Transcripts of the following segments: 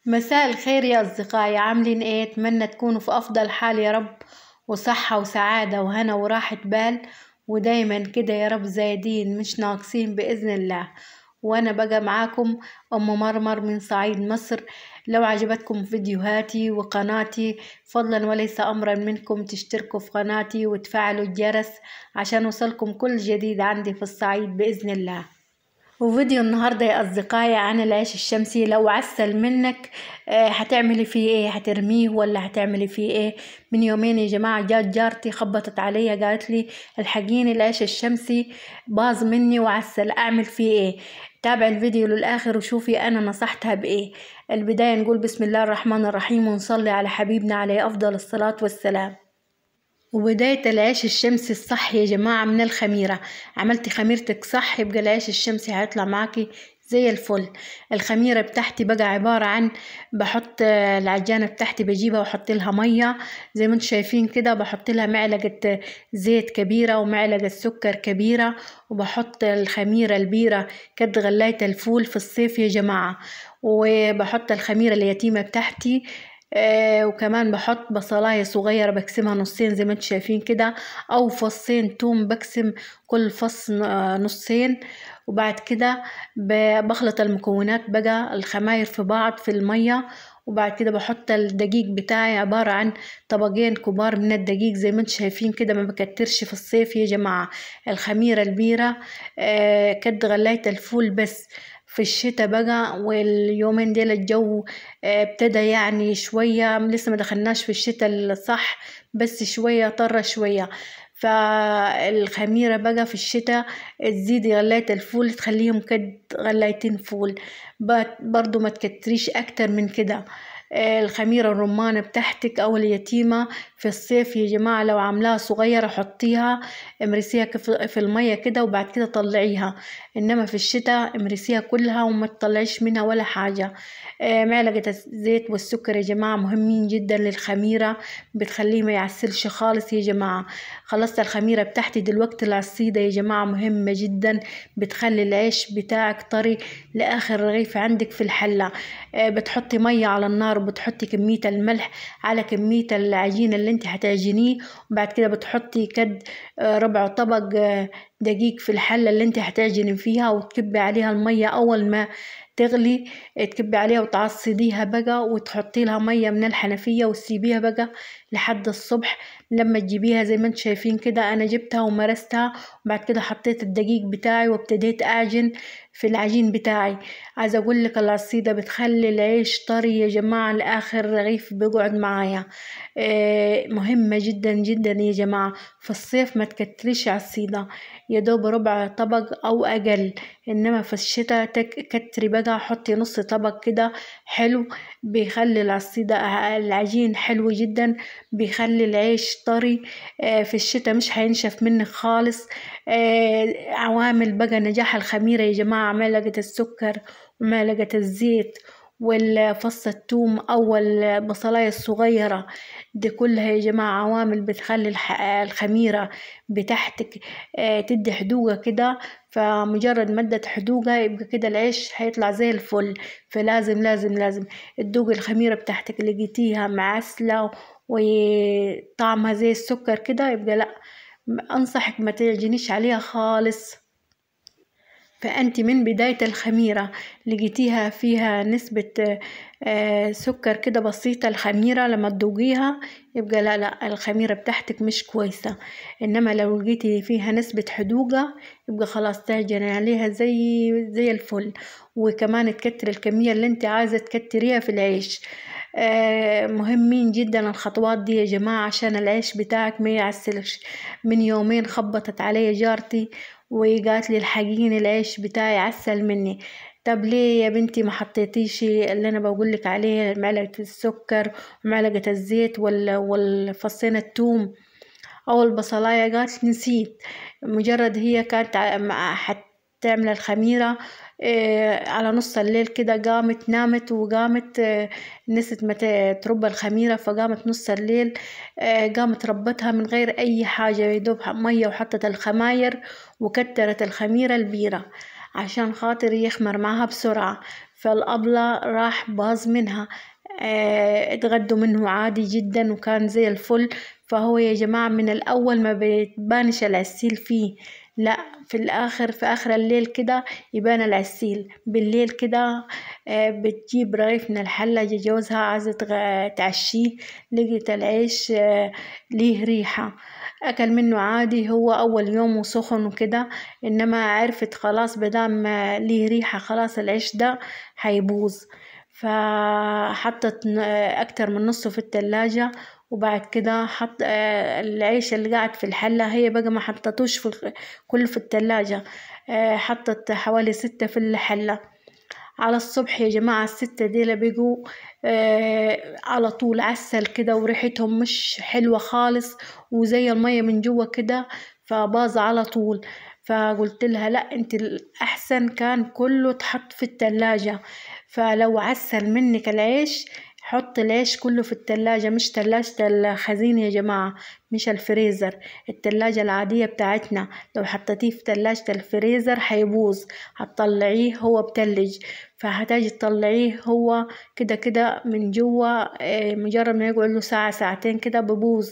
مساء الخير يا أصدقائي، عاملين إيه؟ أتمنى تكونوا في أفضل حال يا رب، وصحة وسعادة وهنا وراحة بال، ودايما كده يا رب زايدين مش ناقصين بإذن الله. وأنا بقى معاكم أم مرمر من صعيد مصر. لو عجبتكم فيديوهاتي وقناتي فضلا وليس أمرا منكم تشتركوا في قناتي وتفعلوا الجرس عشان يوصلكم كل جديد عندي في الصعيد بإذن الله. وفيديو النهاردة يا أصدقائي عن العيش الشمسي. لو عسل منك هتعملي فيه ايه؟ هترميه ولا هتعملي فيه ايه؟ من يومين يا جماعة جات جارتي خبطت عليا قالت لي الحقيني العيش الشمسي باظ مني وعسل، اعمل فيه ايه؟ تابع الفيديو للآخر وشوفي أنا نصحتها بإيه. البداية نقول بسم الله الرحمن الرحيم ونصلي على حبيبنا عليه أفضل الصلاة والسلام. وبداية العيش الشمسي الصح يا جماعة من الخميرة. عملتي خميرتك صح يبقى العيش الشمسي هيطلع معاكي زي الفل. الخميرة بتاعتي بقى عبارة عن بحط العجانة بتاعتي بجيبها واحط لها مية زي ما انتم شايفين كده، بحط لها معلقة زيت كبيرة ومعلقة سكر كبيرة، وبحط الخميرة البيرة كد غلاية الفول في الصيف يا جماعة، وبحط الخميرة اليتيمة بتاعتي. وكمان بحط بصلاية صغيرة بقسمها نصين زي ما انتم شايفين كده، او فصين توم بقسم كل فص نصين. وبعد كده بخلط المكونات بقى الخماير في بعض في المية، وبعد كده بحط الدقيق بتاعي عبارة عن طبقين كبار من الدقيق زي ما انتم شايفين كده، ما بكترش في الصيف يا جماعة. الخميرة البيرة كد غلاية الفول بس. في الشتاء بقى واليومين ديل الجو ابتدى يعني شوية، لسه ما دخلناش في الشتاء الصح بس شوية طرة شوية. فالخميرة بقى في الشتاء تزيدي غلاية الفول تخليهم كد غلايتين فول، برضو ما تكتريش اكتر من كده. الخميرة الرمانة بتاعتك او اليتيمة في الصيف يا جماعة لو عاملاها صغيرة حطيها امرسيها في المية كده وبعد كده طلعيها، انما في الشتاء امرسيها كلها وما تطلعيش منها ولا حاجة. معلقة الزيت والسكر يا جماعة مهمين جدا للخميرة، بتخليه ما يعسلش خالص يا جماعة. خلصت الخميرة بتاعتي دلوقتي العصيدة يا جماعة مهمة جدا، بتخلي العيش بتاعك طري لآخر رغيف عندك في الحلة. بتحطي مية على النار وبتحطي كمية الملح على كمية العجين اللي انت هتعجنيه، وبعد كده بتحطي كد ربع طبق دقيق في الحلة اللي انت هتعجني فيها، وتكبي عليها المية اول ما تغلي، تكبي عليها وتعصديها بقى وتحطي لها مية من الحنفية وتسيبيها بقى لحد الصبح. لما تجيبيها زي ما انتم شايفين كده انا جبتها ومرستها، وبعد كده حطيت الدقيق بتاعي وابتديت اعجن في العجين بتاعي. عايزه اقول لك العصيده بتخلي العيش طري يا جماعه لاخر رغيف بيقعد معايا. مهمه جدا جدا يا جماعه. في الصيف ما تكتريش عصيده، يا دوب ربع طبق او اقل، انما في الشتاء كتري بقى، حطي نص طبق كده حلو، بيخلي العصيده العجين حلو جدا، بيخلي العيش طري. في الشتاء مش هينشف منك خالص. عوامل بقى نجاح الخميرة يا جماعة معلقة السكر ومعلقة الزيت والفص الثوم أو البصلاية الصغيرة، دي كلها يا جماعة عوامل بتخلي الخميرة بتاعتك تدي حدوقة كده. فمجرد ما ادت حدوقة يبقى كده العيش هيطلع زي الفل. فلازم لازم لازم تدوقي الخميرة بتاعتك لقيتيها معسلة وطعمها زي السكر كده يبقى لا، أنصحك ما تعجنيش عليها خالص. فأنت من بداية الخميرة لقيتيها فيها نسبة سكر كده بسيطة، الخميرة لما تذوقيها يبقى لا لا الخميرة بتاعتك مش كويسة. إنما لو لقيتي فيها نسبة حدوقة يبقى خلاص تعجني عليها زي الفل. وكمان تكتري الكمية اللي انت عايزة تكتريها في العيش. مهمين جدا الخطوات دي يا جماعة عشان العيش بتاعك ما يعسلش. من يومين خبطت علي جارتي وقالت لي الحقيني العيش بتاعي عسل مني. طب ليه يا بنتي ما حطيتيش اللي انا بقولك عليه، معلقة السكر ومعلقة الزيت والفصين الثوم او البصلاية؟ قالت نسيت. مجرد هي كانت هتعمل الخميرة على نص الليل كده قامت نامت، وقامت نسيت ما ترب الخميرة، فقامت نص الليل قامت ربتها من غير اي حاجة، يدوب مية وحطت الخماير وكترت الخميرة البيرة عشان خاطر يخمر معها بسرعة. فالأبلة راح باظ منها. اتغدوا منه عادي جدا وكان زي الفل. فهو يا جماعة من الأول ما بيبانش العسيل فيه، لا في الآخر في آخر الليل كده يبان العسيل. بالليل كده بتجيب رغيف من الحلة، جوزها عايزة تعشيه، لقيت العيش ليه ريحة. أكل منه عادي هو أول يوم وسخن وكده، إنما عرفت خلاص بدام ليه ريحة خلاص العيش ده هيبوظ. فحطت أكتر من نصه في التلاجة، وبعد كده حط العيش اللي قاعد في الحلة، هي بقى ما حطتوش كله في التلاجة، حطت حوالي 6 في الحلة. على الصبح يا جماعة ال6 ديلا بقوا على طول عسل كده، وريحتهم مش حلوة خالص وزي المية من جوا كده، فباظ على طول. فقلت لها لا انت الأحسن كان كله تحط في التلاجة، فلو عسل منك العيش حط العيش كله في التلاجة، مش تلاجة الخزين يا جماعة، مش الفريزر، التلاجة العادية بتاعتنا. لو حطيتيه في تلاجة الفريزر هيبوظ، هتطلعيه هو بتلج، فهتاجي تطلعيه هو كده كده من جوا، مجرد ما يقعد له ساعة ساعتين كده ببوظ.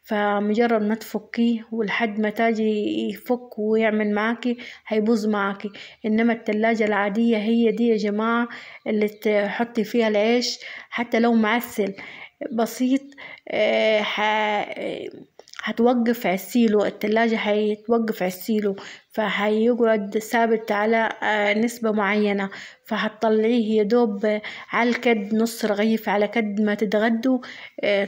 فمجرد ما تفكيه ولحد ما تاجي يفك ويعمل معاكي هيبوظ معاكي. انما التلاجة العادية هي دي يا جماعة اللي تحطي فيها العيش، حتى لو معسل بسيط هتوقف عسيله، التلاجة هيتوقف عسيله، فهيقعد ثابت على نسبة معينة. فهتطلعيه يدوب على الكد نص رغيف، على كد ما تتغدوا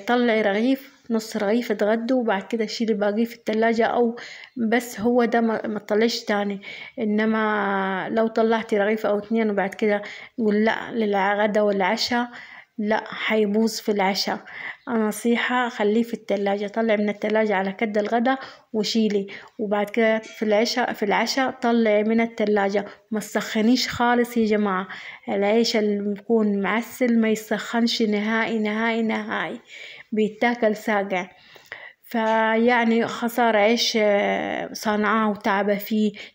طلعي رغيف نص رغيف اتغدوا، وبعد كده شيلي باقي في التلاجة، او بس هو ده ما تطلعش تاني. انما لو طلعتي رغيف او 2 وبعد كده نقول لا للغدا والعشاء، لا هيبوظ في العشاء. نصيحة خليه في التلاجة، طلع من التلاجة على كد الغدا وشيلي، وبعد كده في العشاء طلعي من التلاجة. ما تسخنيش خالص يا جماعة، العيش اللي بيكون معسل ما يسخنش نهائي نهائي نهائي، بيتاكل ساقع. فيعني خسارة عيش صانعاه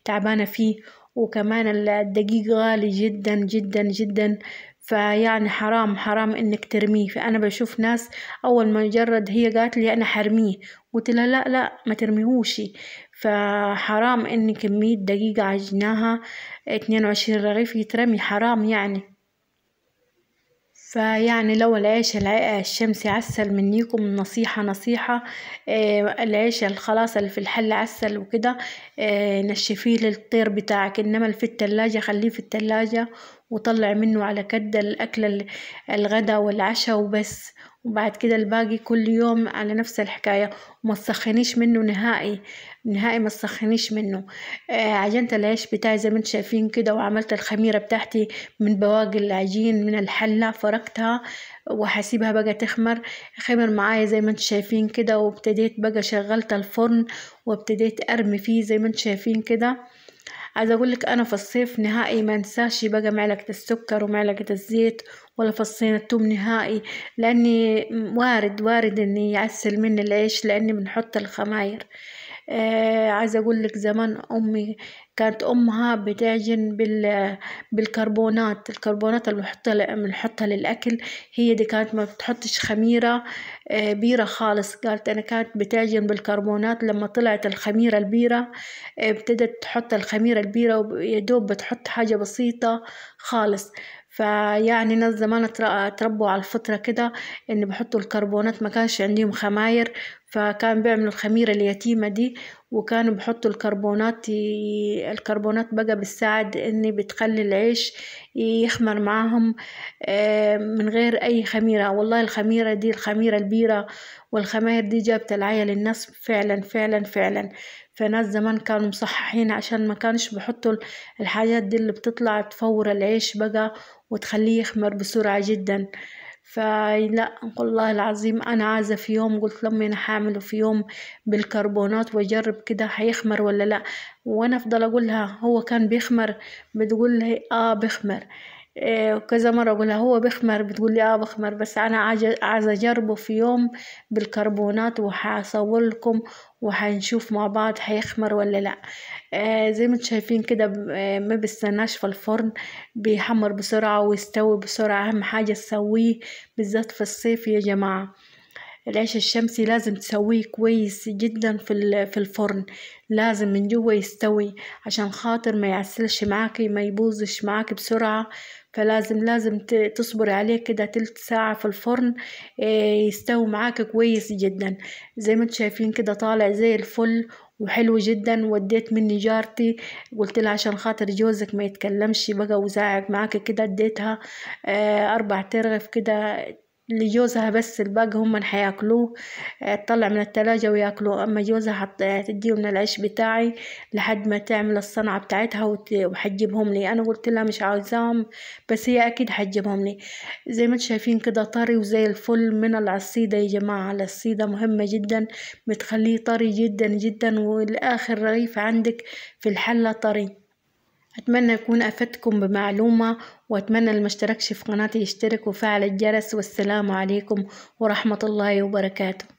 تعبانة فيه، وكمان الدقيق غالي جدا جدا جدا. فيعني حرام حرام انك ترميه. فانا بشوف ناس اول ما جرد هي قالت لي انا حرميه، قلت لها لا لا ما ترميهوش، فحرام ان كمية دقيقة عجناها 22 رغيف يترمي، حرام يعني. فيعني لو العيش الشمسي عسل منيكم نصيحة نصيحة، العيش الخلاص اللي في الحلة عسل وكده نشفيه للطير بتاعك، انما اللي في التلاجة خليه في التلاجة، وطلع منه على كد الأكل الغدا والعشاء وبس. وبعد كده الباقي كل يوم على نفس الحكاية، وما تسخنيش منه نهائي نهائي، ما تسخنيش منه. عجنت العيش بتاعي زي ما انتم شايفين كده، وعملت الخميرة بتاعتي من بواقي العجين من الحلة، فركتها وهسيبها بقى خمر معايا زي ما انتم شايفين كده. وابتديت بقى شغلت الفرن وابتديت ارمي فيه زي ما انتم شايفين كده. عايزه اقولك انا في الصيف نهائي ما انساش بقى معلقه السكر ومعلقه الزيت ولا فصين الثوم نهائي، لاني وارد اني يعسل مني العيش لاني بنحط الخماير. عايزه اقولك زمان امي كانت امها بتعجن الكربونات اللي بنحطها للاكل، هي دي كانت ما بتحطش خميره بيره خالص. قالت انا كانت بتعجن بالكربونات، لما طلعت الخميره البيره ابتدت تحط الخميره البيره ويدوب بتحط حاجه بسيطه خالص. فيعني ناس زمان تربوا على الفطرة كده ان بحطوا الكربونات، ما كانش عندهم خماير، فكان بيعملوا الخميرة اليتيمة دي وكانوا بحطوا الكربونات بقى بتساعد ان بتخلي العيش يخمر معاهم من غير اي خميرة. والله الخميرة دي الخميرة البيرة والخماير دي جابت العيا للناس فعلا فعلا فعلا. فناس زمان كانوا مصححين عشان ما كانش بحطوا الحاجات دي اللي بتطلع تفور العيش بقى وتخليه يخمر بسرعة جدا. فلا والله العظيم انا عايزة في يوم، قلت لامي انا حاعمله في يوم بالكربونات واجرب كده هيخمر ولا لا. وانا افضل اقولها هو كان بيخمر، بتقول لي اه بيخمر. وكذا مرة أقولها هو بخمر، بتقولي بخمر، بس أنا عايزة أجربه في يوم بالكربونات وحصور لكم وحنشوف مع بعض هيخمر ولا لأ. زي ما انتم شايفين كده، ما بستناش في الفرن، بيحمر بسرعة ويستوي بسرعة. أهم حاجة تسويه بالذات في الصيف يا جماعة. العيش الشمسي لازم تسويه كويس جدا في الفرن، لازم من جوا يستوي عشان خاطر ما يعسلش معاكي، ما يبوظش معاكي بسرعة. فلازم تصبري عليه كده تلت ساعة في الفرن، يستوي معاكي كويس جدا. زي ما انتم شايفين كده طالع زي الفل وحلو جدا. وديت مني جارتي، قلت لها عشان خاطر جوزك ما يتكلمش بقى وزعق معاكي كده، اديتها 4 ترغف كده لجوزها، بس الباقي هم هياكلوه. تطلع من التلاجة وياكلوه. أما جوزها هتديه من العيش بتاعي لحد ما تعمل الصنعة بتاعتها وحتجيبهم لي. أنا قلت لها مش عاوزاهم، بس هي أكيد حتجيبهم لي. زي ما انتم شايفين كده طري وزي الفل من العصيدة يا جماعة. العصيدة مهمة جدا، بتخليه طري جدا جدا، والآخر رغيف عندك في الحلة طري. أتمنى يكون أفدتكم بمعلومة، وأتمنى اللي مشتركش في قناتي يشترك وفعل الجرس. والسلام عليكم ورحمة الله وبركاته.